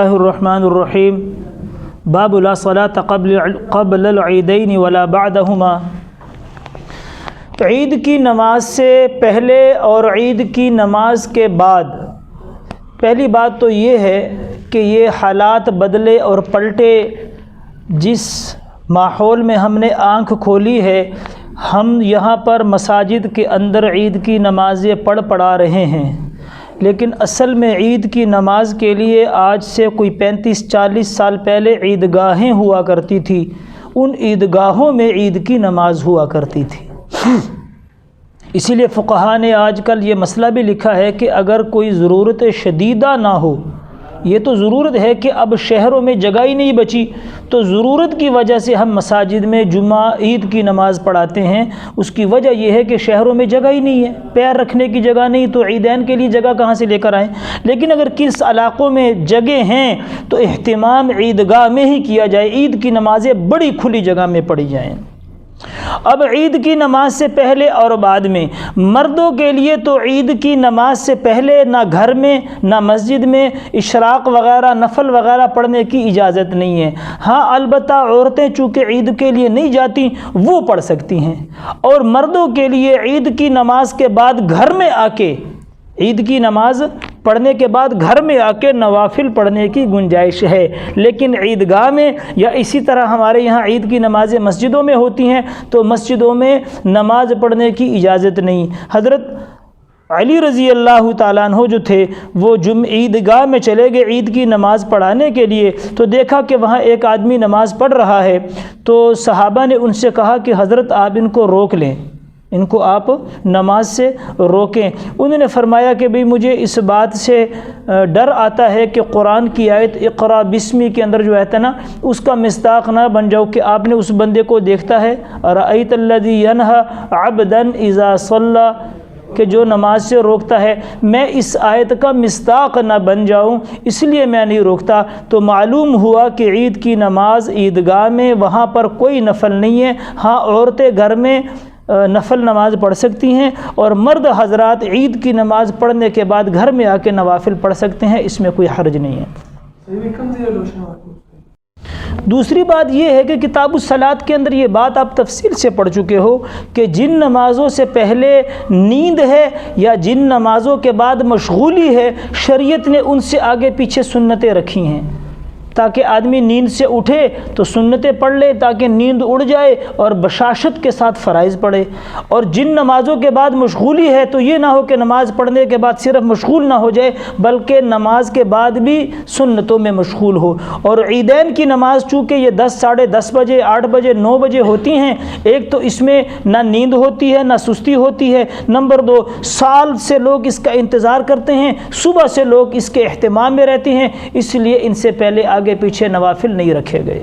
الرحمن الرحیم باب لا صلاة قبل العیدین ولا بعدہما۔ عید کی نماز سے پہلے اور عید کی نماز کے بعد پہلی بات تو یہ ہے کہ یہ حالات بدلے اور پلٹے، جس ماحول میں ہم نے آنکھ کھولی ہے، ہم یہاں پر مساجد کے اندر عید کی نمازیں پڑھا رہے ہیں، لیکن اصل میں عید کی نماز کے لیے آج سے کوئی 35-40 سال پہلے عیدگاہیں ہوا کرتی تھی، ان عیدگاہوں میں عید کی نماز ہوا کرتی تھی۔ اسی لیے فقہا نے آج کل یہ مسئلہ بھی لکھا ہے کہ اگر کوئی ضرورت شدیدہ نہ ہو، یہ تو ضرورت ہے کہ اب شہروں میں جگہ ہی نہیں بچی، تو ضرورت کی وجہ سے ہم مساجد میں جمعہ عید کی نماز پڑھاتے ہیں۔ اس کی وجہ یہ ہے کہ شہروں میں جگہ ہی نہیں ہے، پیر رکھنے کی جگہ نہیں، تو عیدین کے لیے جگہ کہاں سے لے کر آئیں۔ لیکن اگر کس علاقوں میں جگہ ہیں تو اہتمام عیدگاہ میں ہی کیا جائے، عید کی نمازیں بڑی کھلی جگہ میں پڑھی جائیں۔ اب عید کی نماز سے پہلے اور بعد میں مردوں کے لیے تو عید کی نماز سے پہلے نہ گھر میں نہ مسجد میں اشراق وغیرہ نفل وغیرہ پڑھنے کی اجازت نہیں ہے۔ ہاں البتہ عورتیں چونکہ عید کے لیے نہیں جاتی وہ پڑھ سکتی ہیں، اور مردوں کے لیے عید کی نماز کے بعد گھر میں آ کے عید کی نماز پڑھنے کے بعد گھر میں آ کے نوافل پڑھنے کی گنجائش ہے، لیکن عیدگاہ میں یا اسی طرح ہمارے یہاں عید کی نمازیں مسجدوں میں ہوتی ہیں تو مسجدوں میں نماز پڑھنے کی اجازت نہیں۔ حضرت علی رضی اللہ تعالیٰ عنہ جو تھے وہ عیدگاہ میں چلے گئے عید کی نماز پڑھانے کے لیے، تو دیکھا کہ وہاں ایک آدمی نماز پڑھ رہا ہے، تو صحابہ نے ان سے کہا کہ حضرت آپ ان کو روک لیں، ان کو آپ نماز سے روکیں۔ انہوں نے فرمایا کہ بھئی مجھے اس بات سے ڈر آتا ہے کہ قرآن کی آیت اقرا بسمی کے اندر جو آیت ہے نا، اس کا مصداق نہ بن جاؤ کہ آپ نے اس بندے کو دیکھتا ہے ارأیت الذی ینہی عبدا اذا صلی، کہ جو نماز سے روکتا ہے، میں اس آیت کا مصداق نہ بن جاؤں اس لیے میں نہیں روکتا۔ تو معلوم ہوا کہ عید کی نماز عیدگاہ میں وہاں پر کوئی نفل نہیں ہے، ہاں عورتیں گھر میں نفل نماز پڑھ سکتی ہیں، اور مرد حضرات عید کی نماز پڑھنے کے بعد گھر میں آ کے نوافل پڑھ سکتے ہیں، اس میں کوئی حرج نہیں ہے۔ دوسری بات یہ ہے کہ کتاب الصلاۃ کے اندر یہ بات آپ تفصیل سے پڑھ چکے ہو کہ جن نمازوں سے پہلے نیند ہے یا جن نمازوں کے بعد مشغولی ہے، شریعت نے ان سے آگے پیچھے سنتیں رکھی ہیں تاکہ آدمی نیند سے اٹھے تو سنتیں پڑھ لے، تاکہ نیند اڑ جائے اور بشاشت کے ساتھ فرائض پڑھے۔ اور جن نمازوں کے بعد مشغولی ہے تو یہ نہ ہو کہ نماز پڑھنے کے بعد صرف مشغول نہ ہو جائے، بلکہ نماز کے بعد بھی سنتوں میں مشغول ہو۔ اور عیدین کی نماز چونکہ یہ 10، 10:30 بجے، 8 بجے، 9 بجے ہوتی ہیں، ایک تو اس میں نہ نیند ہوتی ہے نہ سستی ہوتی ہے، نمبر 2 سال سے لوگ اس کا انتظار کرتے ہیں، صبح سے لوگ اس کے اہتمام میں رہتے ہیں، اس لیے ان سے پہلے آگے پیچھے نوافل نہیں رکھے گئے۔